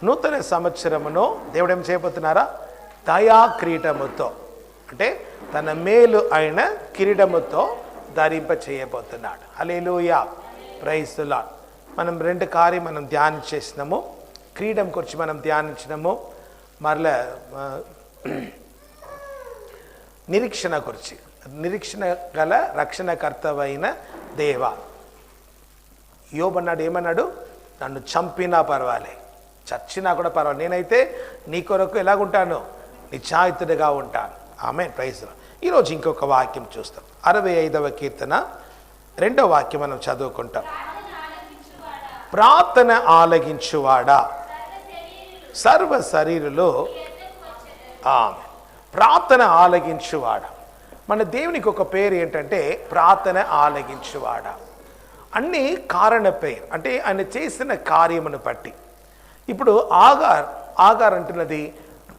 నూతన సంవత్సరమును దేవుడు ఏం చేయబోతున్నారా? దయా కిరీటముతో, అంటే తన మేలు అయిన కిరీటముతో ధరింప చేయబోతున్నాడు. హల్లెలూయా, ప్రైజ్ ది లార్డ్. మనం రెండు కార్యం మనం ధ్యానం చేసినాము. కిరీటం గురించి మనం ధ్యానించినాము. మరలా నిరీక్షణ గురించి, నిరీక్షణ గల రక్షణకర్తవైన దేవ. యోబు అన్నాడు, ఏమన్నాడు? నన్ను చంపినా పర్వాలే, చచ్చినా కూడా పర్వాలేదు, నేనైతే నీ కొరకు ఎలాగుంటాను? నిశ్చాయితుడిగా ఉంటాను. ఆమేన్, ప్రైజ్ ది లార్డ్. ఈరోజు ఇంకొక వాక్యం చూస్తాం. 65వ కీర్తన 2వ వాక్యం మనం చదువుకుంటాం. ప్రార్థన ఆలకించువాడా సర్వ శరీరులు. ఆమేన్. ప్రార్థన ఆలకించువాడా. మన దేవునికి ఒక పేరు ఏంటంటే ప్రార్థన ఆలకించువాడా. అన్ని కారణ పేరు, అంటే ఆయన చేసిన కార్యమును బట్టి. ఇప్పుడు ఆగార్ అంటున్నది,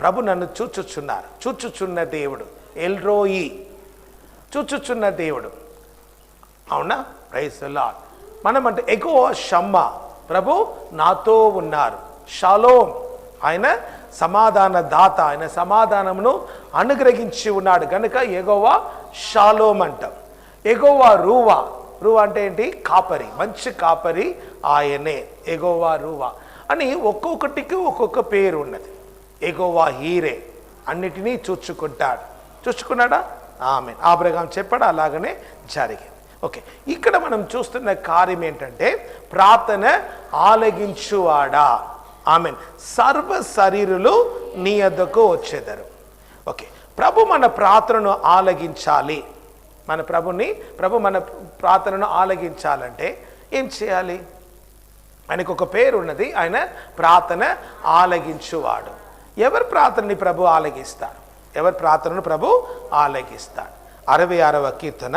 ప్రభు నన్ను చూచుచున్నారు, చూచుచున్న దేవుడు, ఎల్రోయి, చూచుచున్న దేవుడు. అవునా? Praise the lord. మనం అంటే యెహోవా షమ్మా, ప్రభు నాతో ఉన్నారు. షాలోమ్, ఆయన సమాధాన దాత, ఆయన సమాధానమును అనుగ్రహించి ఉన్నాడు కనుక యెహోవా షాలోమ్ అంటాం. యెహోవా రూవా, రూవా అంటే ఏంటి? కాపరి, మంచి కాపరి ఆయనే. యెహోవా రూవా అని ఒక్కొక్కటికి ఒక్కొక్క పేరు ఉన్నది. యెహోవా హీరే, అన్నిటినీ చూచుకున్నాడా? ఆమేన్. అబ్రహాము చెప్పాడు, అలాగనే జరిగింది. ఓకే, ఇక్కడ మనం చూస్తున్న కార్యం ఏంటంటే ప్రార్థన ఆలకించువాడా. ఆమేన్. సర్వ శరీరులు నీ యొద్దకు వచ్చేదరు. ఓకే, ప్రభు మన ప్రార్థనను ఆలకించాలి. ప్రభు మన ప్రార్థనను ఆలకించాలంటే ఏం చేయాలి? ఆయనకు ఒక పేరు ఉన్నది, ఆయన ప్రార్థన ఆలకించువాడు. ఎవరి ప్రార్థనని ప్రభు ఆలకిస్తాడు? ఎవరి ప్రార్థనను ప్రభు ఆలకిస్తాడు? 66వ కీర్తన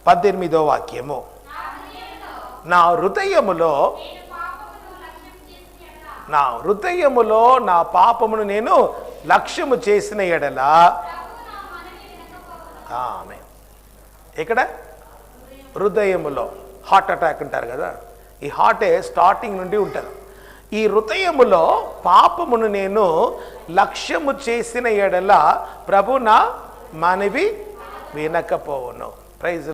18వ వాక్యము. నా హృదయములో నా పాపమును నేను లక్ష్యము చేసిన ఎడల. ఆమె ఇక్కడ హృదయములో, హార్ట్ అటాక్ అంటారు కదా, ఈ హార్టే స్టార్టింగ్ నుండి ఉంటుంది. ఈ హృదయములో పాపమును నేను లక్ష్యము చేసిన ఎడల ప్రభు నా మనవి వినకపోవును. ప్రైజ్.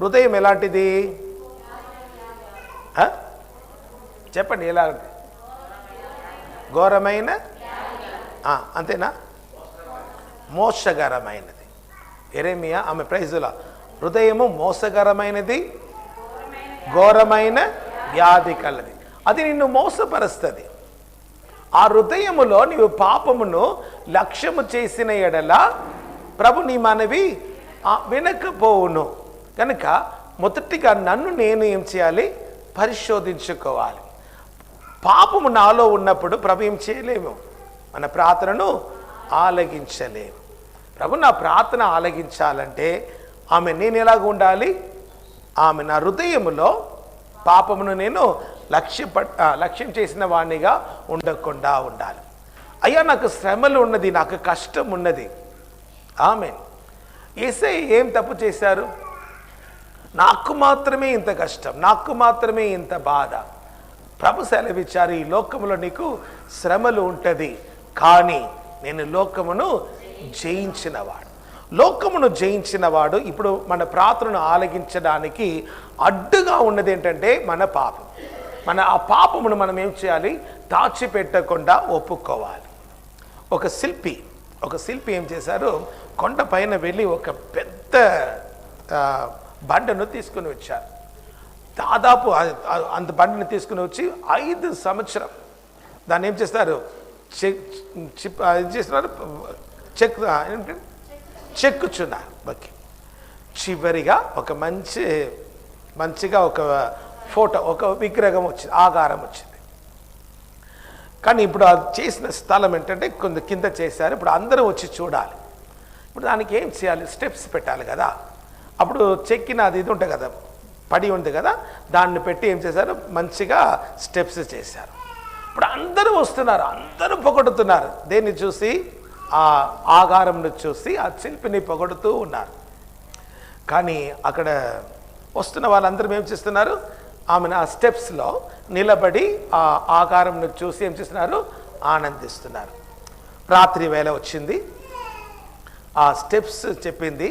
హృదయం ఎలాంటిది? చెప్పండి, ఎలాంటి? ఘోరమైన, అంతేనా? మోసకరమైనది. యెరెమీయా, ఆమె ప్రైజులా. హృదయము మోసకరమైనది, ఘోరమైన వ్యాధి కలది. అది నిన్ను మోసపరుస్తుంది. ఆ హృదయములో నీవు పాపమును లక్ష్యము చేసిన ఎడల ప్రభు నీ మనవి వినకపోవును. కనుక మొదటిగా నన్ను నేను ఏం చేయాలి? పరిశోధించుకోవాలి. పాపము నాలో ఉన్నప్పుడు ప్రభు ఏం చేయలేము, మన ప్రార్థనను ఆలకించలేము. ప్రభు నా ప్రార్థన ఆలకించాలంటే నేను ఎలాగ ఉండాలి? నా హృదయములో పాపమును నేను లక్ష్యం చేసిన వాణ్ణిగా ఉండకుండా ఉండాలి. అయ్యా, నాకు శ్రమలు ఉన్నది, నాకు కష్టం ఉన్నది. యేసయ్య ఏం తప్పు చేశారు? నాకు మాత్రమే ఇంత కష్టం, నాకు మాత్రమే ఇంత బాధ. ప్రభు సెలవిచ్చారు, ఈ లోకములో నీకు శ్రమలు ఉంటుంది, కానీ నేను లోకమును జయించినవాడు. లోకమును జయించినవాడు. ఇప్పుడు మన ప్రార్థనను ఆలకించడానికి అడ్డుగా ఉన్నది ఏంటంటే మన పాపం. ఆ పాపమును మనం ఏం చేయాలి? దాచిపెట్టకుండా ఒప్పుకోవాలి. ఒక శిల్పి ఏం చేశారు? కొండ పైన వెళ్ళి ఒక పెద్ద బండను తీసుకుని వచ్చారు. దాదాపు అంత బండిని తీసుకుని వచ్చి 5 సంవత్సరం దాన్ని ఏం చేస్తారు? చెక్కుచున్నారు. ఓకే, చివరిగా ఒక మంచిగా ఒక ఫోటో, ఒక విగ్రహం వచ్చింది, ఆకారం వచ్చింది. కానీ ఇప్పుడు అది చేసిన స్థలం ఏంటంటే కొంత కింద చేశారు. ఇప్పుడు అందరూ వచ్చి చూడాలి. ఇప్పుడు దానికి ఏం చేయాలి? స్టెప్స్ పెట్టాలి కదా. అప్పుడు చెక్కిన అది ఇది ఉంటుంది కదా, పడి ఉంది కదా, దాన్ని పెట్టి ఏం చేశారు? మంచిగా స్టెప్స్ చేశారు. ఇప్పుడు అందరూ వస్తున్నారు, అందరూ పొగడుతున్నారు. దేన్ని చూసి? ఆ ఆకారంను చూసి ఆ శిల్పిని పొగడుతూ ఉన్నారు. కానీ అక్కడ వస్తున్న వాళ్ళందరూ ఏం చేస్తున్నారు? ఆమెను ఆ స్టెప్స్లో నిలబడి ఆ ఆకారంను చూసి ఏం చేస్తున్నారు? ఆనందిస్తున్నారు. రాత్రి వేళ వచ్చింది, ఆ స్టెప్స్ చెప్పింది.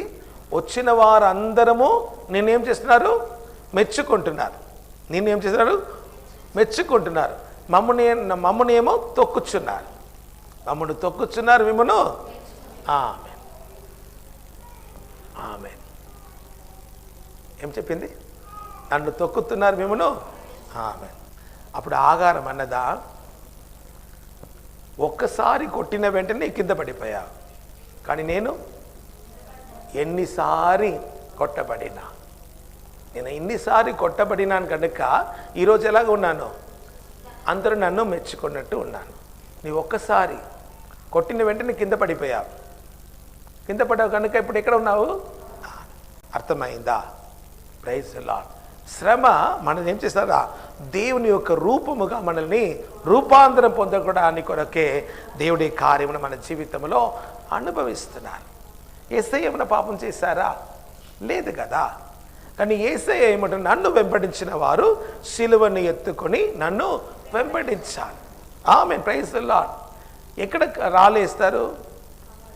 వచ్చిన వారందరము నేనేం చేస్తున్నారు? మెచ్చుకుంటున్నారు. నేనేం చేస్తున్నారు? మెచ్చుకుంటున్నారు. మమ్మల్ని ఏమో తొక్కుచున్నారు. మమ్మల్ని తొక్కుచున్నారు, మిమ్మను ఆమె ఆమె ఏం చెప్పింది? నన్ను తొక్కుతున్నారు, మిమ్మను ఆమె. అప్పుడు ఆగారం అన్నదా, ఒక్కసారి కొట్టిన వెంటనే కింద పడిపోయా, కానీ నేను ఎన్నిసారి కొట్టబడినా, నేను ఎన్నిసారి కొట్టబడినాను కనుక ఈరోజు ఎలాగ ఉన్నాను? అందరూ నన్ను మెచ్చుకున్నట్టు ఉన్నాను. నీ ఒక్కసారి కొట్టిన వెంటనే కింద పడిపోయావు. కింద పడ్డావు కనుక ఇప్పుడు ఎక్కడ ఉన్నావు? అర్థమైందా? Praise the lord. శ్రమ మనల్ని ఏం చేస్తారా? దేవుని యొక్క రూపముగా మనల్ని రూపాంతరం పొందడానికి కొరకే దేవుడి కార్యమును మన జీవితంలో అనుభవిస్తున్నారు. యేసయ్య ఏమైనా పాపం చేశారా? లేదు కదా. కానీ యేసయ్య ఏమంటారు? నన్ను వెంబడించిన వారు సిలువను ఎత్తుకొని నన్ను వెంబడించాలి. ఆమేన్. Praise the Lord. ఎక్కడ రాలేస్తారు?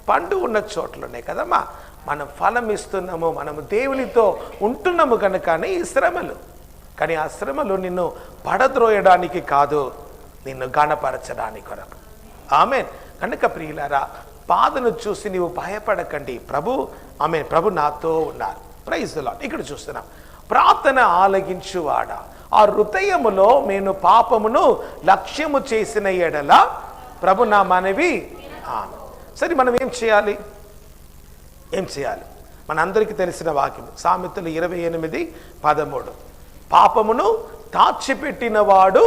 పండు ఉన్న చోట్లనే కదమ్మా మనం ఫలం ఇస్తున్నాము, మనము దేవునితో ఉంటున్నాము కనుకనే ఈ శ్రమలు. కానీ ఆ శ్రమలు నిన్ను పడద్రోయడానికి కాదు, నిన్ను గణపరచడానికి కొరకు. ఆమేన్. కనుక ప్రియులారా, బాధను చూసి నీవు భయపడకండి. ప్రభు నాతో ఉన్నారు. Praise the lord. ఇక్కడ చూస్తున్నాం, ప్రార్థన ఆలగించువాడా, ఆ హృదయములో నేను పాపమును లక్ష్యము చేసిన ఎడల ప్రభు నా మనవి. సరే, మనం ఏం చేయాలి? మనందరికీ తెలిసిన వాక్యం సామెతలు 28:13. పాపమును దాచిపెట్టిన వాడు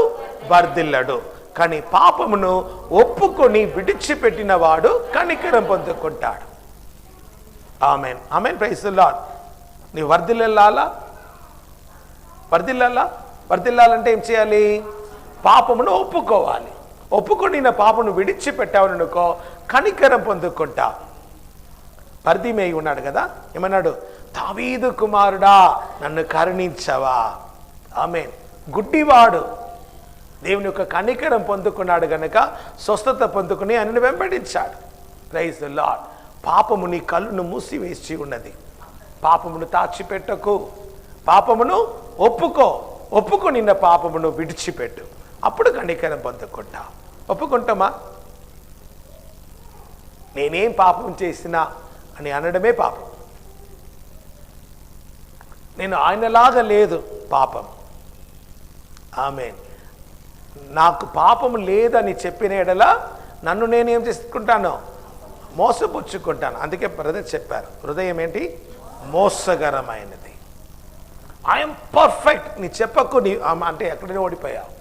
వర్ధిల్లడు, కానీ పాపమును ఒప్పుకొని విడిచిపెట్టిన వాడు కనికరం పొందుకుంటాడు. ఆమేన్. ఆమేన్. Praise the lord. నీ వర్ధిల్లాలంటే ఏం చేయాలి? పాపమును ఒప్పుకోవాలి. ఒప్పుకొని నా పాపను విడిచిపెట్టావు అనుకో, కనికరం పొందుకుంటావు. పర్దిమేయి ఉన్నాడు కదా, ఏమన్నాడు? దావీదు కుమారుడా నన్ను కరుణించవా. ఆమేన్. గుడ్డివాడు దేవుని యొక్క కనికరం పొందుకున్నాడు గనక స్వస్థత పొందుకుని ఆయనను వెంబడించాడు. Praise the lord. పాపము నీ కళ్ళను మూసివేసి ఉన్నది. పాపమును తాచిపెట్టకు, పాపమును ఒప్పుకో నిన్న పాపమును విడిచిపెట్టు, అప్పుడు కనికరం పొందుకుంటా. ఒప్పుకుంటామా? నేనేం పాపం చేసినా అని అనడమే పాపం. నేను ఆయనలాగా లేదు పాపం. ఆమేన్. నాకు పాపం లేదని చెప్పిన ఎడల నన్ను నేనేం చేసుకుంటాను? మోసపుచ్చుకుంటాను. అందుకే బ్రదర్ చెప్పారు, హృదయం ఏంటి? మోసకరమైనది. ఐఎమ్ పర్ఫెక్ట్ నీ చెప్పకు, నీ అంటే ఎక్కడనే ఓడిపోయావు.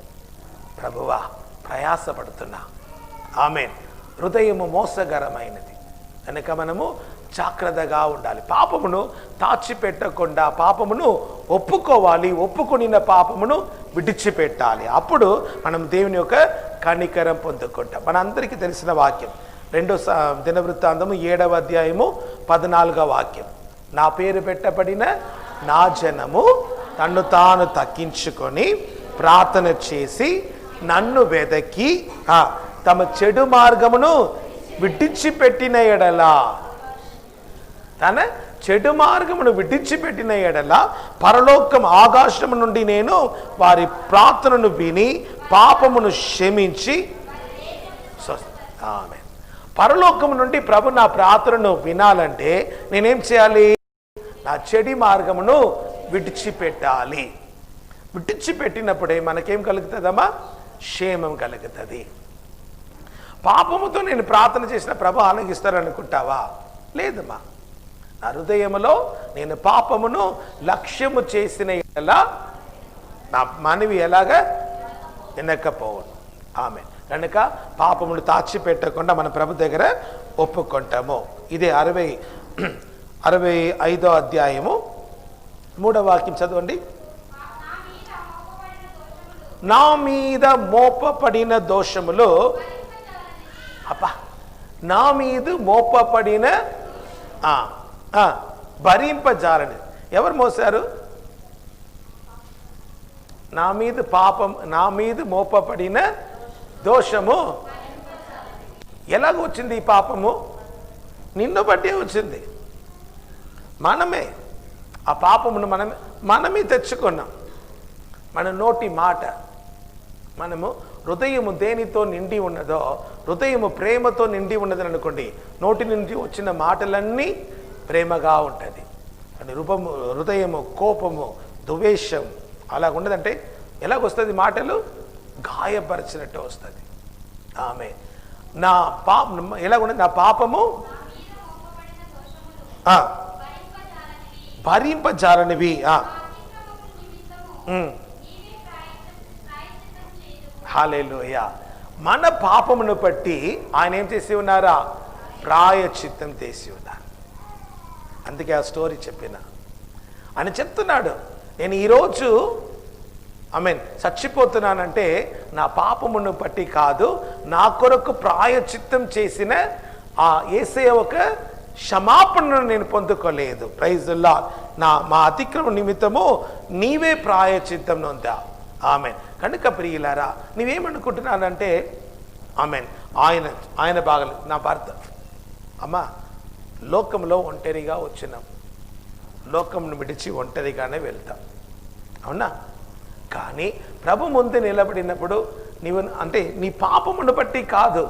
ప్రభువా ప్రయాసపడుతున్నా. ఆమేన్. హృదయము మోసకరమైనది కనుక మనము జాగ్రత్తగా ఉండాలి. పాపమును తాచిపెట్టకుండా పాపమును ఒప్పుకోవాలి. ఒప్పుకొనిన పాపమును విడిచిపెట్టాలి. అప్పుడు మనం దేవుని యొక్క కనికరం పొందుకుంటాం. మనందరికీ తెలిసిన వాక్యం 2 దినవృత్తాంతము 7:14 వాక్యం. నా పేరు పెట్టబడిన నా జనము తన్ను తాను తగ్గించుకొని ప్రార్థన చేసి నన్ను వెదకి తమ చెడు మార్గమును విడిచిపెట్టిన ఎడల, తన చెడు మార్గమును విడిచిపెట్టిన ఎడల పరలోకం ఆకాశము నుండి నేను వారి ప్రార్థనను విని పాపమును క్షమించి. ఆమేన్. పరలోకము నుండి ప్రభు నా ప్రార్థనను వినాలంటే నేనేం చేయాలి? నా చెడు మార్గమును విడిచిపెట్టాలి. విడిచిపెట్టినప్పుడే మనకేం కలుగుతుందమ్మా? క్షేమం కలుగుతుంది. పాపముతో నేను ప్రార్థన చేసిన ప్రభు ఆలగిస్తారనుకుంటావా? లేదమ్మా. నా హృదయములో నేను పాపమును లక్ష్యము చేసిన ఎలా నా మనవి ఎలాగా వినకపోవును. ఆమె కనుక పాపమును తాచిపెట్టకుండా మన ప్రభు దగ్గర ఒప్పుకుంటాము. ఇదే 65వ అధ్యాయము 3వ వాక్యం చదవండి. నా మీద మోపబడిన దోషములు, నా మీద మోపబడిన భరింపజాలని. ఎవరు మోసారు? నా మీద మోపబడిన దోషము ఎలాగ వచ్చింది? ఈ పాపము నిన్ను బట్టే వచ్చింది. మనమే ఆ పాపమును మనమే తెచ్చుకున్నాం. మన నోటి మాట, మనము హృదయము దేనితో నిండి ఉన్నదో, హృదయము ప్రేమతో నిండి ఉన్నదని అనుకోండి, నోటి నుండి వచ్చిన మాటలన్నీ ప్రేమగా ఉంటుంది. అని హృదయము కోపము ద్వేషం అలాగ ఉండదంటే ఎలాగొస్తుంది? మాటలు గాయపరిచినట్టు వస్తుంది. ఆమె నా ఎలాగుండదు? నా పాపము భరింపజాలనివి. హల్లెలూయా. మన పాపమును బట్టి ఆయన ఏం చేసి ఉన్నారా? ప్రాయశ్చిత్తం చేసి ఉన్నారు. అందుకే ఆ స్టోరీ చెప్పిన ఆయన చెప్తున్నాడు, నేను ఈరోజు చచ్చిపోతున్నానంటే నా పాపమును బట్టి కాదు, నా కొరకు ప్రాయశ్చిత్తం చేసిన ఆ యేసయ్య ఒక క్షమాపణను నేను పొందుకోలేదు. Praise the lord. మా అతిక్రమ నిమిత్తము నీవే ప్రాయశ్చిత్తం నొందా. ఆమెన్. కనుక ప్రియులారా, నీవేమనుకుంటున్నానంటే ఆయన బాగలేదు, నా భర్త. అమ్మా, లోకంలో ఒంటరిగా వచ్చినాం, లోకంను విడిచి ఒంటరిగానే వెళ్తాం, అవునా? కానీ ప్రభు ముందు నిలబడినప్పుడు నీ పాపమును బట్టి కాదు,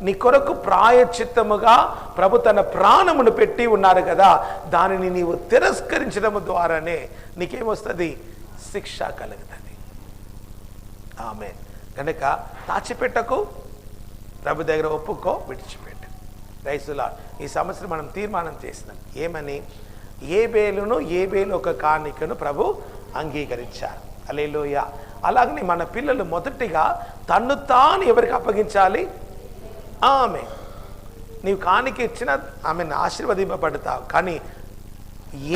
నీ కొరకు ప్రాయశ్చిత్తముగా ప్రభు తన ప్రాణమును పెట్టి ఉన్నారు కదా, దానిని నీవు తిరస్కరించడం ద్వారానే నీకేమొస్తుంది? శిక్ష కలుగుతుంది. ఆమె కనుక దాచిపెట్టకు, ప్రభు దగ్గర ఒప్పుకో, విడిచిపెట్టు. రైసులా ఈ సంవత్సరం మనం తీర్మానం చేసినాం. ఏమని? ఏబేలు ఒక కాணிకను ప్రభు అంగీకరించారు. హల్లెలూయా. అలాగనే మన పిల్లలు మొదటిగా తన్ను తాను ఎవరికి అప్పగించాలి? ఆమె. నీవు కాணிక ఇచ్చిన ఆమెను ఆశీర్వదింపబడతావు, కానీ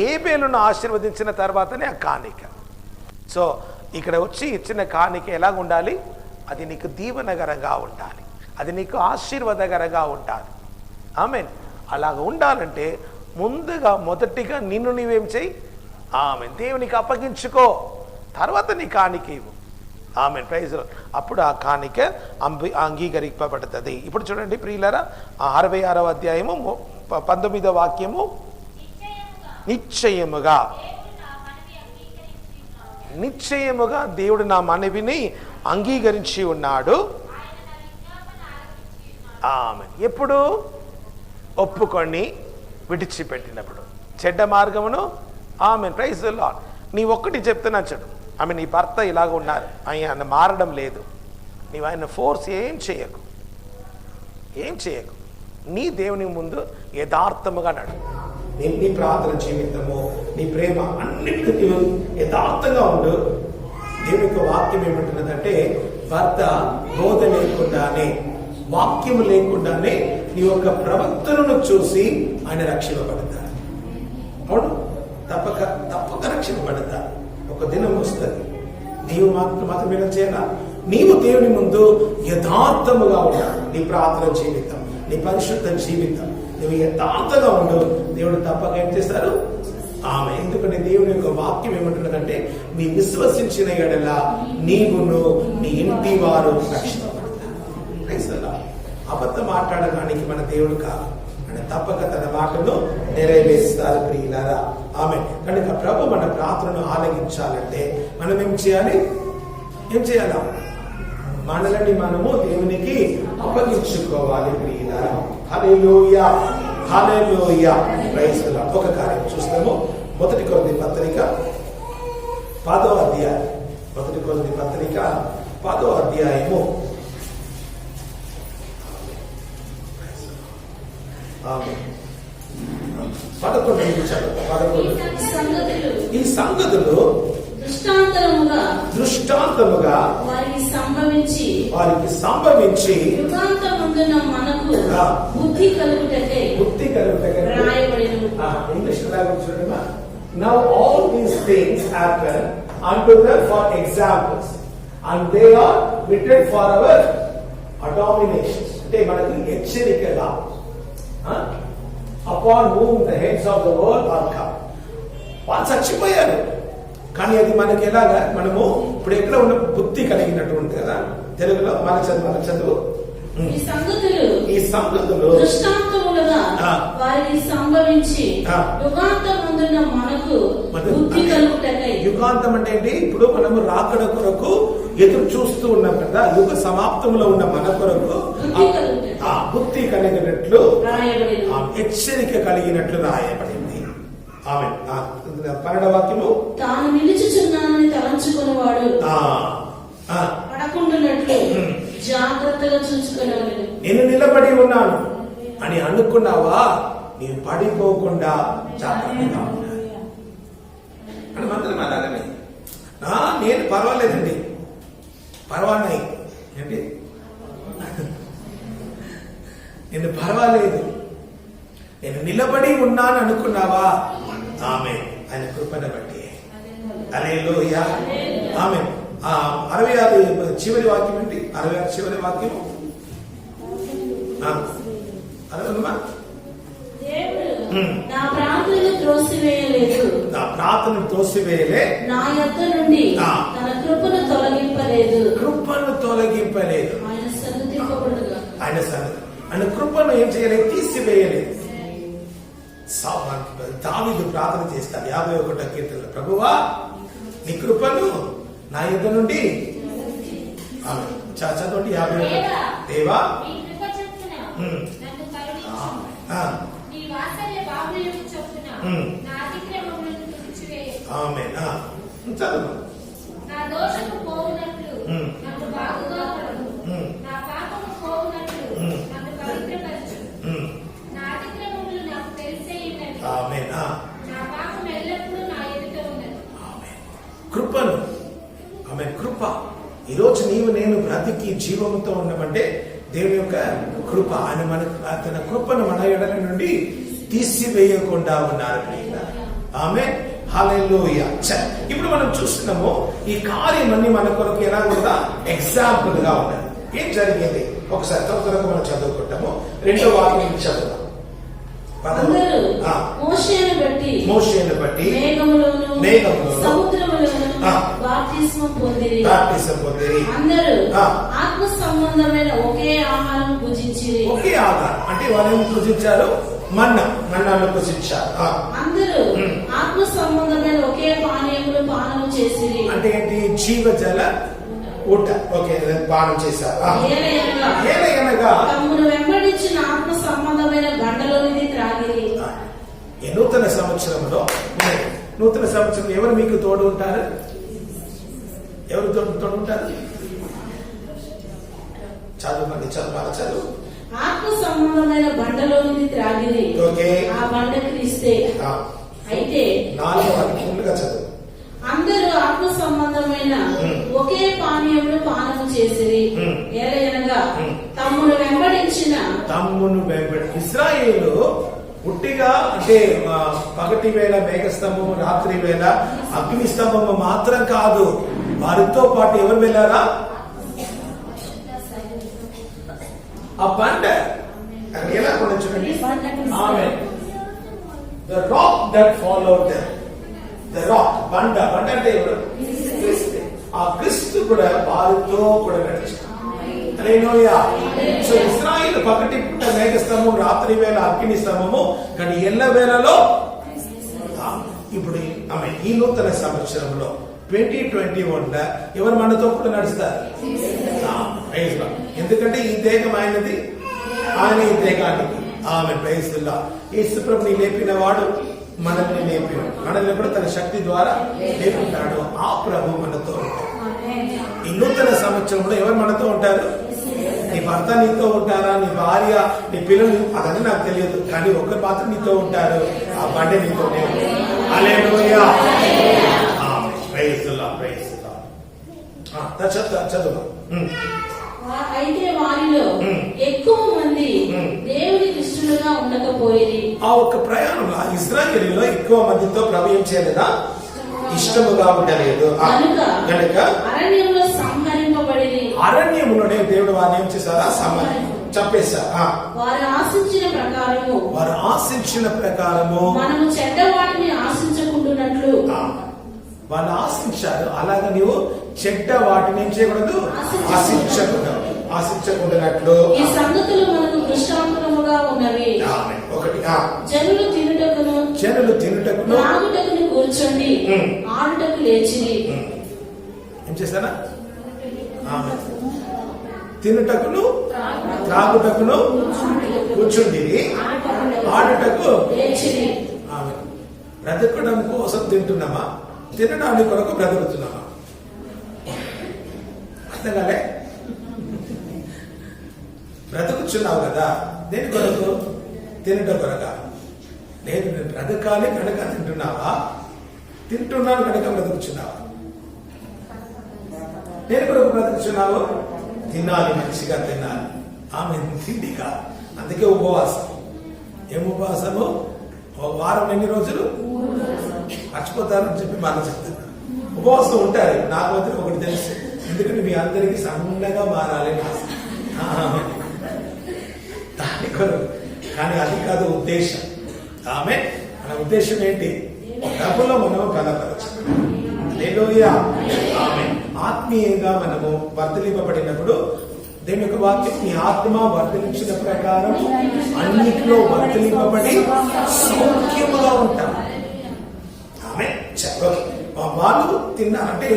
ఏబేలును ఆశీర్వదించిన తర్వాతనే ఆ కాணிక. సో ఇక్కడ వచ్చి ఇచ్చిన కాணிక ఎలాగ ఉండాలి? అది నీకు దీవెనకరంగా ఉండాలి, అది నీకు ఆశీర్వాదకరంగా ఉండాలి. ఆమెన్. అలాగ ఉండాలంటే మొదటిగా నిన్ను నీవేం చెయ్యి? ఆమెన్. దేవునికి అప్పగించుకో, తర్వాత నీ కాணிక ఇవ్వు. ఆమెన్. ప్రైజ్. అప్పుడు ఆ కాணிక అంగీకరింపబడుతుంది. ఇప్పుడు చూడండి ప్రియులారా, 66వ అధ్యాయము 19వ వాక్యము, నిశ్చయముగా దేవుడు నా మనవిని అంగీకరించి ఉన్నాడు. ఆమెన్. ఎప్పుడు? ఒప్పుకొని విడిచిపెట్టినప్పుడు, చెడ్డ మార్గమును. ఆమెన్. Praise the lord. నీ ఒక్కటి చెప్తున్నా చూడు, నీ భర్త ఇలాగ ఉన్నారు, ఆయన మారడం లేదు, నీవు ఆయన ఫోర్స్ ఏం చేయకు. నీ దేవుని ముందు యథార్థముగా నడు. నీ ప్రార్థన జీవితము, నీ ప్రేమ అన్నిటికీ నీవు యథార్థంగా ఉండు. దేవుని యొక్క వాక్యం ఏమంటున్నదంటే, భర్త బోధ లేకుండానే, వాక్యము లేకుండానే నీ యొక్క ప్రవర్తనను చూసి ఆయన రక్షింపబడతారు. అవును, తప్పక రక్షింపబడతారు. ఒక దినం వస్తుంది, నీవు మాత్రం ఏం చేయాలా? నీవు దేవుని ముందు యథార్థముగా ఉండాలి. నీ ప్రార్థన జీవితం, నీ పరిశుద్ధ జీవితం, నువ్వు యథార్థంగా ఉండు. దేవుడు తప్పక ఏం చేస్తారు? ఆమె. ఎందుకంటే దేవుని యొక్క వాక్యం ఏమంటున్నదంటే, నీ విశ్వసించిన ఎడల నీవును నీ ఇంటి వారు రక్షింపబడతారు. అబద్ధం మాట్లాడడానికి మన దేవుడు కాదు, ఆయన తప్పక తన మాటను నెరవేరుస్తారు ప్రియులారా. ఆమె. కనుక ప్రభు మన ప్రార్థనను ఆలగించాలంటే మనం ఏం చేయాలి? మనల్ని మనము దేవునికి అప్పగించుకోవాలి ప్రియులారా. హల్లెలూయా, హల్లెలూయా. Praise the Lord. ఒక కార్యం చూస్తాము. 1 కొరింథీ పత్రిక 10వ అధ్యాయం. 1 కొరింథీ పత్రిక 10వ అధ్యాయము 11. ఈ సంగతులు దృష్టాంతముగా వారికి సంభవించి మనకు బుద్ధి కలుగుటకే ఇంగ్లీష్ చూడమ్మా. Now all these things happen unto them for examples, and they are written for our admonition. అంటే మనకు హెచ్చరికగా, upon whom the heads of the world are come. వాళ్ళు చచ్చిపోయారు, కానీ అది మనకి ఎలాగా? మనము ఇప్పుడు ఎక్కడ ఉన్న బుద్ధి కలిగినటువంటి కదా తెలుగులో మన చదువు ఈ సంగతులు దృష్టాంతములుగా వారికి సంభవించి యుగాంతమందున మనకు బుద్ధి కలుగుటకై. యుగాంతం అంటే ఏంటి? ఇప్పుడు మనము రాకడ కొరకు ఎదురు చూస్తూ ఉన్నాం కదా, యుగ సమాప్తంలో ఉన్న మన కొరకు బుద్ధి కలిగినట్లు హెచ్చరిక కలిగినట్లు రాయబడింది. ఆమె 12వ వాక్యము, తాను నిలుచుచున్నానని తలంచుకునేవాడు పడకుండానట్లు జాగ్రత్తగా చూసుకునేవాడు. నేను నిలబడి ఉన్నాను అని అనుకున్నావా, నేను పడిపోకుండా జాగ్రత్తగా ఉన్నాను అని మంత్రం అలాగనే. నేను పర్వాలేదండి, పర్వాలేదు ఏంటి, నేను పర్వాలేదు, నేను నిలబడి ఉన్నాను అనుకున్నావా, ఆమె ఆయన కృపను బట్టి. హల్లెలూయా, ఆమె 66 చివరి వాక్యం ఏంటి? 66 చివరి వాక్యం నా ప్రార్థనను త్రోసివేయలే, నా యొద్ద నుండి తన కృపను తొలగింపలేదు. ఆయన కృపను ఏం చేయలేదు, తీసివేయలేదు. దావీదు ప్రార్థన చేస్తాడు 51వ కీర్తనలో, ప్రభువా నీ కృపను నా యొద్ద నుండి చదవండి 51. దేవా చదువు. కృపను, ఆమె కృప. ఈరోజు నీవు నేను బ్రతికి జీవముతో ఉన్నామంటే దేవుని యొక్క కృప. ఆయన తన కృపను మన ఎడల నుండి తీసివేయకుండా ఉన్నారు. ఆమె హల్లెలూయా. ఇప్పుడు మనం చూస్తున్నాము ఈ కార్యమన్నీ మన కొరకు ఎలా కూడా ఎగ్జాంపుల్ గా ఉన్నాయి. ఏం జరిగింది ఒకసారి త్వరగా మనం చదువుకుంటాము. 2వ వాక్యం చదువుతాం. మోషేను బట్టి మేఘములోను సముద్రములోను బాప్తిస్మం పొందిరి. అందరూ ఆత్మ సంబంధమైన ఒకే ఆహారం భుజించిరి. ఒకే ఆహారం అంటే వాళ్ళు భుజించారు, మన్నాను భుజించారు. అందరూ ఆత్మ సంబంధమైన ఒకే పానీయములు పానము చేసిరి. అంటే ఏంటి? జీవజల ఊట ఒకే పానం చేశారు. ఏలయనగా తమ్మును వెంబడించిన ఆత్మ సంబంధమైన గంటలోనిది త్రాగిరి. నూతన సంవత్సరంలో ఎవరు మీకు తోడు ఉంటారు? ఎవరు తోడు ఉంటారు? చదువు. ఆత్మ సంబంధమైన బండలోనిది త్రాగిరి. ఆ బండ క్రీస్తే. అయితే 4వ వాక్యంగా చదువు. అందరూ ఆత్మ సంబంధమైన ఒకే పానీయములు పానము చేసిరి. ఏలయనగా తమ్మును వెంబడించిన ఇశ్రాయేలు పుట్టిగా అంటే పగటి వేళ మేఘస్తంభము, రాత్రి వేళ అగ్ని స్తంభము మాత్రం కాదు, వారితో పాటు ఎవరు వెళ్ళారా? ఆ బండ ఎలా కూడా చూడండి. ఆమె the rock that followed them. The rock, బండ అంటే ఎవరు? ఆ క్రీస్తు కూడా వారితో కూడా నడిచారు. హల్లెలూయా. సో ఇశ్రాయేలు పగటి పూట మేఘస్తంభం, రాత్రి వేళ అగ్ని స్తంభము, కానీ ఎల్ల వేళలో. ఇప్పుడు ఆమె ఈ నూతన సంవత్సరంలో 2021 ఎవరు మనతో కూడా నడుస్తారు? ఎందుకంటే ఈ దేహం ఆయనది, ఆయన ఈ దేహానికి. ఆమె ప్రైజ్లా. యేసు ప్రభుని లేపిన వాడు మనల్ని కూడా తన శక్తి ద్వారా లేపుతాడు. ఆ ప్రభు మనతో ఉంటాడు. ఈ నూతన సంవత్సరంలో ఎవరు మనతో ఉంటారు? నీ భర్త నీతో ఉంటారా, నీ భార్య, నీ పిల్లలు, అదని నాకు తెలియదు, కానీ ఒక్కరు మాత్రం నీతో ఉంటారు. ఆ బండ నీతోనే ఉంటారు. హల్లెలూయా. చదువు. అయితే వారిలో ఎక్కువ మంది దేవుని ఇష్టలుగా ఉండకపోయేది. ఆ ఒక్క ప్రయాణంలో ఇశ్రాయేలులో ఎక్కువ మందితో ప్రభు ఏం చేయలేదా? ఇష్టముగా ఉండలేదు కనుక అరణ్యంలో సంహరింపబడి, అరణ్యంలోనే దేవుడు వారిని ఏం చేశారా? చంపేశారు. వారు ఆశించిన ప్రకారము మనము చెడ్డ వాటిని ఆశించకుండానట్లు వాళ్ళు ఆశించారు. అలాగే నీవు చెడ్డ వాటిని ఏం చేయకూడదు, ఆశించకూడనట్లు ఈ సంగతులు మనకు దృష్టాంతముగా ఉన్నవి. ఒకటి, జనులు తినుటకును త్రాగుటకును కూర్చొని ఆడుటకు లేచిరి. ఏం చేస్తారా? తినుటకును త్రాగుటకును కూర్చుండి ఆడుటకు లేచిరి. బ్రతకడం కోసం తింటున్నామా, తినడానికి కొరకు బ్రతుకుతున్నామా? అర్థం కాలే? బ్రతుకుచున్నావు కదా, దేని కొరకు? తినట కొరక. నేను బ్రతకాలి కనుక తింటున్నావా, తింటున్నాను కనుక బ్రతుకుచున్నావా? దేని కొరకు బ్రతుకుచున్నావు? తినాలి, మంచిగా తినాలి. ఆమె తిండిగా. అందుకే ఉపవాసం. ఏం ఉపవాసము? వారం ఎన్ని రోజులు? మర్చిపోతారని చెప్పి మనం చెప్తున్నా. ఉపవాసం ఉంటారు. నాకు మాత్రం ఒకటి తెలుసు, ఎందుకంటే మీ అందరికీ సన్నగా మారాలి దాని కొరకు. కానీ అది కాదు ఉద్దేశం. ఆమె మన ఉద్దేశం ఏంటి? డబ్బులో మనము బలపరచాలి. ఆమె ఆత్మీయంగా మనము వర్ధలింపబడినప్పుడు దేవుని యొక్క వాక్యం, మీ ఆత్మ వర్ధలించిన ప్రకారం అన్నిటిలో వర్ధలింపబడి సౌఖ్యముగా ఉంటాం. ఆమె వాళ్ళు తిన్నారంటే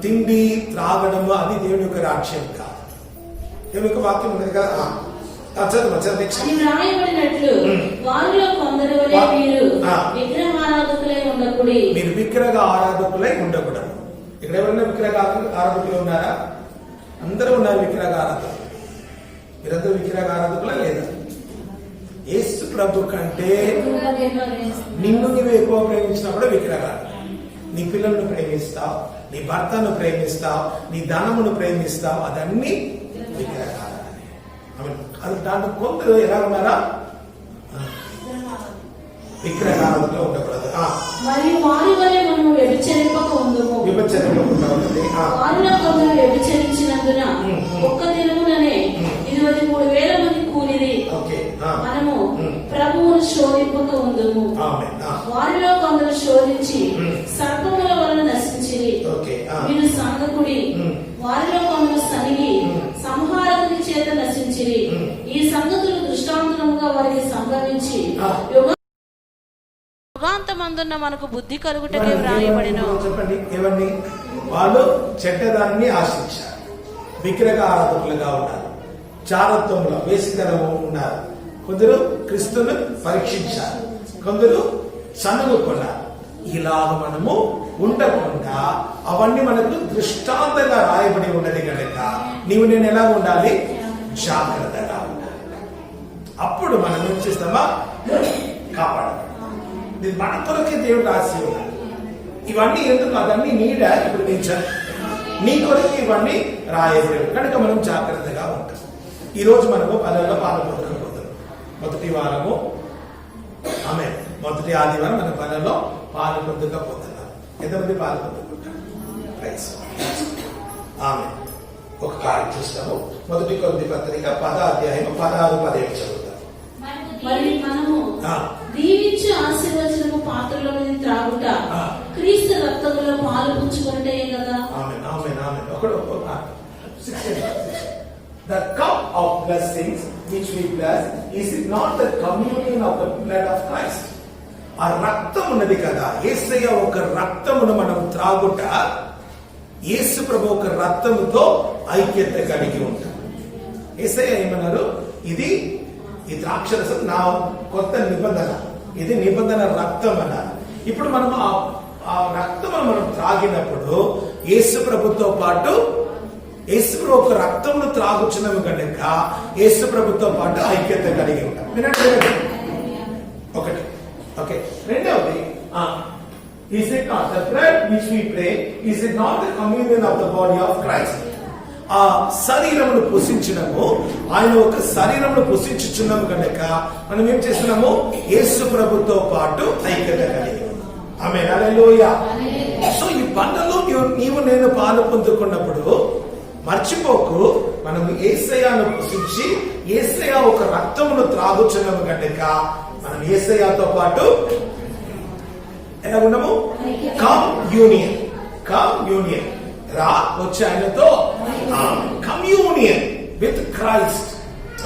తిండి త్రాగడము అది దేవుని యొక్క రాజ్యం కాదు. దేవుని యొక్క వాక్యం ఉన్నది కదా. రాయబడినట్లు వారిలో కొందరు మీరు విగ్రహ ఆరాధకులై ఉండకూడదు. ఇక్కడ ఎవరైనా విగ్రహ ఆరాధకులు ఉన్నారా? అందరూ ఉన్నారు విగ్రహ ఆరాధకులు. మీరందరూ విగ్రహ ఆరాధకులా లేదా? యేసు ప్రభు కంటే నిన్ను నువ్వు ఎక్కువ ప్రేమించినప్పుడు విగ్రహాలు. నీ పిల్లలను ప్రేమిస్తావు, నీ భర్తను ప్రేమిస్తావు, నీ ధనమును ప్రేమిస్తావు, అదన్నీ విగ్రహాలు. అది దాంట్లో కొందరు ఎలా ఉన్నారా? విగ్రహాలతో ఉండకూడదు. మరియు వారి వలె మనము వ్యభిచరింపక ఉందుము. వారిలో కొందరు వ్యభిచరించినందున ఒక్క దినముననే 23,000 మంది కూలిరి. మనము ప్రభువును శోధింపక ఉందుము. వారిలో కొందరు శోధించి సర్పముల వలన నశించిరి. వీరు సంగకుడి. వారిలో కొందరు సనిగి సంహారకుని చేత నశించిరి. ఈ సంగతులు దృష్టాంతముగా వారికి సంభవించి యుగాంతమందున్న మనకు బుద్ధి కలుగుటకే వ్రాయబడిన. చెప్పండి, ఏమండి? వాళ్ళు చెడ్డదాన్ని ఆశించారు, విగ్రహ ఆరాధకులుగా ఉన్నారు, చారత్వంలో వేసితనము ఉన్నారు. కొందరు క్రీస్తును పరీక్షించారు, కొందరు సనుగుకున్నారు. ఇలాగ మనము ఉండకుండా అవన్నీ మనకు దృష్టాంతంగా రాయబడి ఉన్నది కనుక నీవు నేను ఎలా ఉండాలి? జాగ్రత్తగా ఉండాలి. అప్పుడు మనం ఏం చేస్తామా? కాపాడాలి. మన కొరకే దేవుడు రాసి ఉన్నాడు. ఇవన్నీ ఎందుకు? అదన్నీ నీడ. ఇప్పుడు నీ కొరకు ఇవన్నీ రాయబడి కనుక మనం జాగ్రత్తగా ఉంటాం. ఈరోజు మనము పనుల్లో పాల్గొనకపోతున్నాం. మొదటి వారము మొదటి ఆదివారం మన పనుల్లో పాల్గొనకపోతున్నాం. ఎంతమంది పాల్గొనుకుంటాం? ఒక కార్యం చూస్తాము. మొదటి కొరింథీ పత్రిక 10వ అధ్యాయం 16-17 చదువుతాం. మరి మనము దీవించి ఆశీర్వచనము పాత్రలో త్రాగుట క్రీస్తు రక్తములో పాలు పుచ్చుకుంటే కదా. The cup of blessings which we bless, is it not the communion of the blood of Christ? ఆ రక్తం ఉన్నది కదా, యేసయ్య ఒక రక్తమును మనం త్రాగుట యేసు ప్రభు ఒక రక్తముతో ఐక్యత కలిగి ఉంటాం. యేసయ్య ఏమన్నారు? ఇది ఈ ద్రాక్షరసం నా కొత్త నిబంధన, ఇది నిబంధన రక్తం అన్నారు. ఇప్పుడు మనం ఆ రక్తమును మనం త్రాగినప్పుడు యేసు ప్రభుతో పాటు యేసు ప్రభు ఒక రక్తమును త్రాగుచున్నాము కనుక యేసు ప్రభుతో పాటు ఐక్యత కలిగి ఉంటాం. వినండి, ఒకటి. ఓకే, రెండవది, is it not the bread which we pray, is it not the communion of the body of Christ? ఆ శరీరమును పుషించడము, ఆయన ఒక శరీరమును పుషించుచున్నాము కనుక మనం ఏం చేస్తున్నాము? యేసు ప్రభుతో పాటు ఐక్యత కలిగి. ఆమేన్, హల్లెలూయా. సో ఈ బండలో నీవు నేను పాలు పొందుకున్నప్పుడు మర్చిపోకు, మనం యేసయ్యను పుషించి యేసయ్య ఒక రక్తమును త్రాగుచున్నాము కనుక మనం యేసయ్యతో పాటు ఎలా ఉన్నాము? కమ్యూనియన్. కమ్యూనియన్ రా వచ్చి ఆయనతో communion with Christ.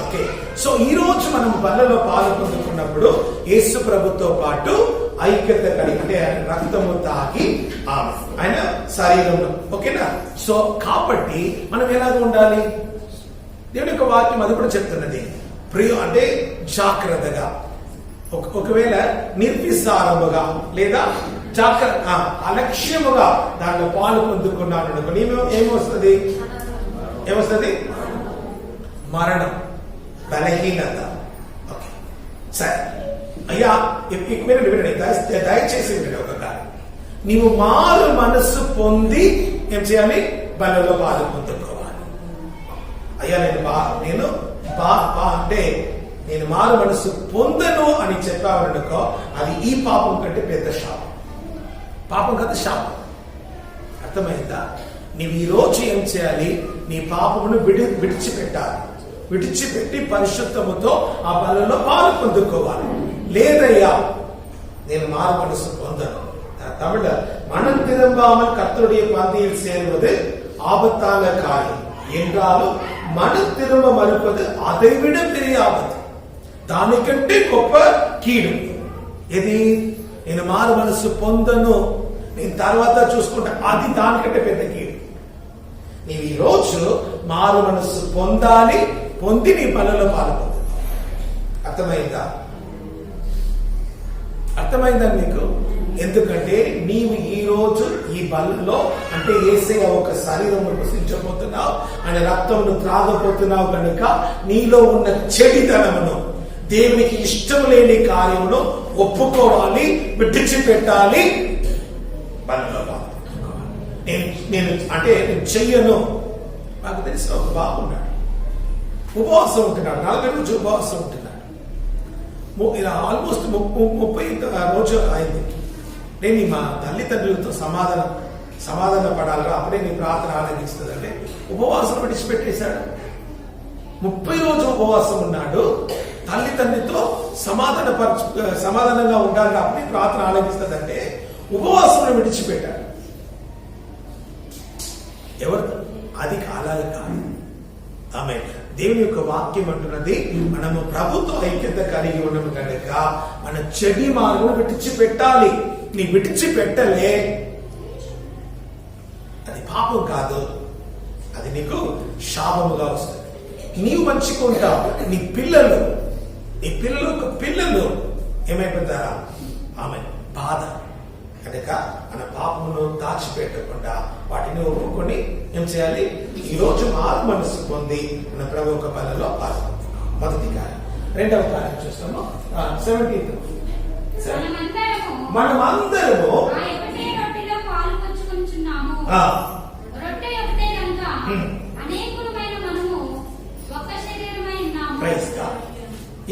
Okay, so ఈ రోజు మనం బల్లలో పాలు పొందుకున్నప్పుడు యేసు ప్రభుతో పాటు ఐక్యత కలిగి, అంటే ఆయన రక్తము తాగి ఆయన శరీరంలో. ఓకేనా? సో కాబట్టి మనం ఎలాగ ఉండాలి? దేవుని యొక్క వాక్యం అది కూడా చెప్తున్నది. అంటే జాగ్రత్తగా, ఒకవేళ నిర్విసారముగా లేదా అలక్ష్యముగా దాంట్లో పాలు పొందుకున్నాను అనుకోండి, ఏమొస్తుంది? మరణం, బలహీనత. ఓకే, సరే అయ్యా దయచేసి ఒక కార్యం, నీవు మారు మనస్సు పొంది ఏం చేయాలి? బలలో పాలు పొందుకోవాలి. అయ్యా నేను మారు మనస్సు పొందను అని చెప్పావనుకో, అది ఈ పాపం కంటే పెద్ద శాపం. పాపం కదా శాపం. అర్థమైందా? నీవు ఈ రోజు ఏం చేయాలి? నీ పాపమును విడిచిపెట్టాలి. విడిచిపెట్టి పరిశుద్ధముతో ఆ బలలో పాలు పొందుకోవాలి. లేదయ్యా నేను మారు మనసు పొందను, தமிழ மனம் திரும்பாமல் கர்த்தருடைய பந்தியில் சேருவது ஆபத்தான காரியம் என்றாலும் மனம் திரும்ப மறுப்பது அதைவிட பெரிய ஆபத்து. దానికంటే గొప్ప కీడు ఇది. నేను మారు మనసు పొందను, నేను తర్వాత చూసుకుంటా, అది దానికంటే పెద్ద కీడు. నీవు ఈ రోజు మారు మనసు పొందాలి, పొంది నీ బలలో పాల్పొందు. అర్థమైందా? అర్థమైందా మీకు? ఎందుకంటే నీవు ఈ రోజు ఈ బలలో, అంటే యేసయ్య ఒక శరీరము పుసించబోతున్నావు, ఆయన రక్తమును త్రాగబోతున్నావు కనుక నీలో ఉన్న చెడితనమును, దేవునికి ఇష్టం లేని కార్యమును ఒప్పుకోవాలి, విడిచిపెట్టాలి. బలలో నేను చెయ్యను. నాకు తెలిసిన ఒక బాబు ఉన్నాడు, ఉపవాసం ఉంటున్నాడు, 40 రోజులు ఉపవాసం ఉంటున్నాడు. ఆల్మోస్ట్ 30 రోజు అయింది. నేను మా తల్లిదండ్రులతో సమాధాన పడాలిరా, అప్పుడే నీ ప్రార్థన ఆనందిస్తుందంటే ఉపవాసం విడిచిపెట్టేశాడు. 30 రోజులు ఉపవాసం ఉన్నాడు. తల్లిదండ్రితో సమాధానంగా ఉండాలి, అప్పుడే ప్రార్థన ఆనందిస్తుందంటే ఉపవాసం విడిచిపెట్టాడు. ఎవరు? అది అలాగే కాదు. ఆమె దేవుని యొక్క వాక్యం అంటున్నది, మనము ప్రభుత్వ ఐక్యత కలిగి ఉన్నాము కనుక మన చెడి మార్గం విడిచిపెట్టాలి. నీ విడిచిపెట్టలే, అది పాపం కాదు, అది నీకు శాపముగా వస్తుంది. నీవు మంచిగా నీ పిల్లలు ఏమైపోతారా? ఆమె బాధ కనుక మన పాపమును దాచిపెట్టకుండా వాటిని ఒప్పుకొని ఏం చేయాలి? ఈ రోజు మారు మనసు పొంది మన ప్రభు ఒక బలలో పాల్గొంటున్నాం. మొదటి కార్యం. రెండవ కార్యం చూస్తాము 17th. మనమందరము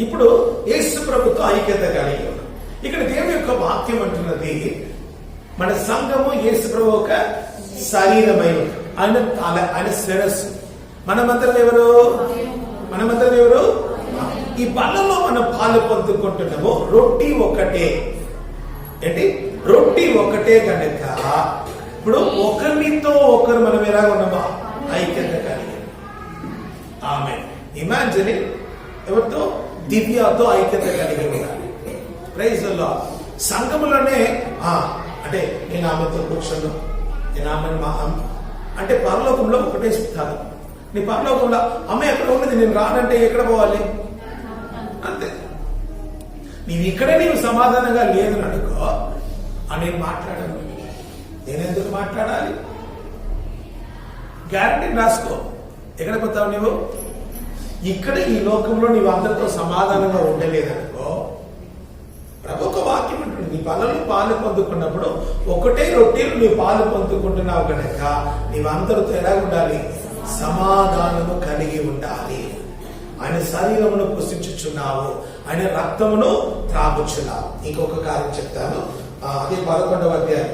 ఇప్పుడు యేసు ప్రభుతో ఐక్యత కలిగి ఉన్నాం. ఇక్కడ దేవుని యొక్క వాక్యం అంటున్నది, మన సంఘము యేసు ప్రభు ఒక శరీరమై ఆయన శిరస్సు. మనమందరం ఎవరు? ఈ బలలో మనం పాలు పొందుకుంటున్నాము. రొట్టి ఒకటే. ఏంటి? రొట్టి ఒకటే కనుక ఇప్పుడు ఒకరితో ఒకరు మనం ఎలా ఉన్నామా? ఐక్యత కలిగి. ఆమె ఇమాజిన్ ఎవరితో? దివ్యతో ఐక్యత కలిగి ఉండాలి. Praise the lord. సంఘములోనే అంటే నేను ఆమెతో కూర్చోను, నేను ఆమెను అంటే పరలోకంలో ఒకటే స్థలం. నీ పరలోకంలో అమ్మ ఎక్కడ ఉన్నది, నేను రానంటే ఎక్కడ పోవాలి? అంతే. నీవు సమాధానంగా లేదని అనుకో, నేను మాట్లాడను. నేనెందుకు మాట్లాడాలి? గ్యారంటీ రాసుకో. ఎక్కడ పోతావు నీవు? ఇక్కడ ఈ లోకంలో నీవు అందరితో సమాధానంగా ఉండలేదనుకో, ప్రభు ఒక వాక్యం ఉంటుంది, నీ బలలో పాలు పొందుకున్నప్పుడు ఒకటే రొట్టెలు నీ పాలు పొందుకుంటున్నావు కనుక నీవందరితో ఎలా ఉండాలి? సమాధానము కలిగి ఉండాలి. ఆయన శరీరమును పుష్టించుచున్నావు, ఆయన రక్తమును త్రాగుచున్నావు. ఇంకొక కార్యం చెప్తాను, అది 11వ అధ్యాయం,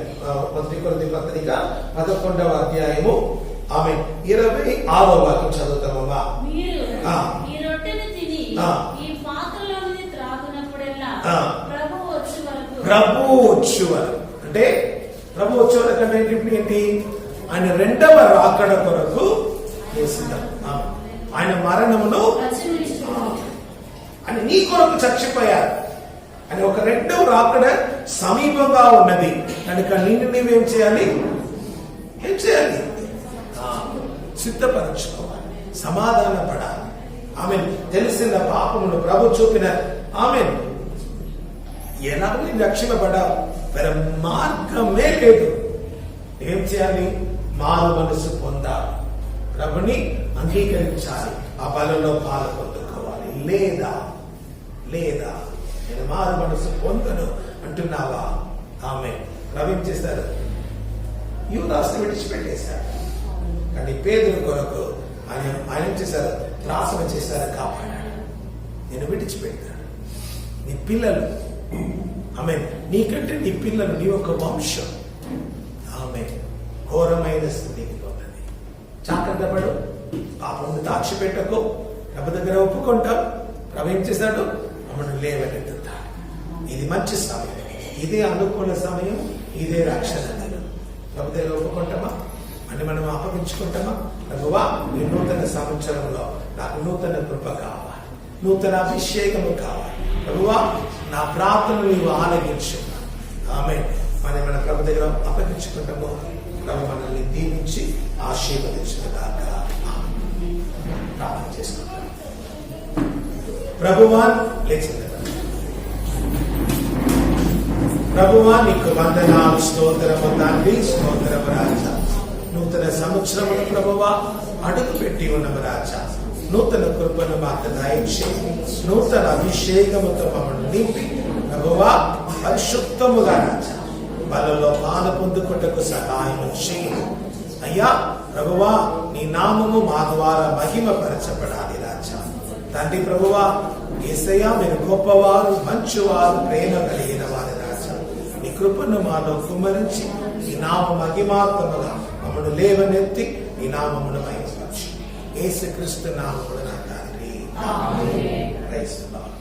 1 కొరింథీ పత్రిక 11వ అధ్యాయము ఆమె 26వ వాక్యం చదువుతామమ్మా. ప్రభు వచ్చువరకు. అంటే ప్రభు వచ్చేవరకు అంటే ఏంటి? ఆయన రెండవ రాకడ కొరకు సిద్ధం. ఆయన మరణమును అని నీ కొరకు చచ్చిపోయారు అని ఒక రెండవ రాకడ సమీపంగా ఉన్నది కనుక నిన్ను నీవేం చేయాలి? ఏం చేయాలి? సిద్ధపరచుకోవాలి, సమాధాన పడాలి. ఆమె తెలిసిన పాపమును ప్రభు చూపిన ఆమె ఎలా రక్షింపబడాలి? వేరే మార్గమే లేదు. ఏం చేయాలి? మారు మనసు పొందాలి, ప్రభుని అంగీకరించాలి, ఆ బలలో పాలు పొందుకోవాలి. లేదా నేను మారు మనసు పొందను అంటున్నావా? ఆమె ప్రభు ఏం చేస్తారు? యూదాసుని విడిచిపెట్టేశారు. కానీ పేదల కొరకు ఆయన ఏం చేశారు? ప్రార్థన చేశారు, కాపాడాడు. నేను విడిచిపెట్టాను. నీ పిల్లలు ఆమె నీకంటే నీ పిల్లలు నీ యొక్క వంశం ఆమె ఘోరమైన స్థితికి ఉన్నది. జాగ్రత్త పడు, పాపం దాచిపెట్టకు. ప్రభు దగ్గర ఒప్పుకుంటాం. ప్రభు ఏం చేశాడు? మమ్మల్ని లేవనెత్తుతాడు. ఇది మంచి సమయం, ఇదే అనుకూల సమయం, ఇదే రక్షణ దినం. ప్రభు దగ్గర ఒప్పుకుంటామా? అని మనం అప్పగించుకుంటామా? ప్రభువా, ఈ నూతన సంవత్సరంలో నాకు నూతన కృప కావాలి, నూతన అభిషేకము కావాలి. ప్రభువా, నా ప్రార్థన నీవు ఆలగించు. ఆమె మన ప్రభు దగ్గర అప్పగించుకుంటాము. ప్రభు మనల్ని దీవించి ఆశీర్వదించుగాక. ప్రార్థన చేసుకుంటాం. ప్రభువా, లేచింది. ప్రభువా, నీకు వందనాలు, స్తోత్రము తండ్రి, స్తోత్రము రాజా. నూతన సంవత్సరమును ప్రభువా అడుగు పెట్టి ఉన్నము రాజా. నూతన కృపను మాకు దయచేసి నూతన అభిషేకముతో మమ్మల్ని నింపి ప్రభువా పరిశుద్ధముగా రాజా బలలో పాలు పొందుకొటకు సహాయం చేయి అయ్యా. ప్రభువా, నీ నామము మా ద్వారా మహిమ పరచబడాలి రాజా. తండ్రి ప్రభువా, యేసయ్యా, మీరు గొప్పవారు, మంచివారు, ప్రేమ కలిగిన వారి రాజా. నీ కృపను మాలో కుమ్మరించి నీ నామ మహిమాత్మగా మమ్మల్ని లేవనెత్తి నీ నామమును మహిమపరచు. యేసుక్రీస్తు నామమున తండ్రి. ఆమేన్. Praise the lord.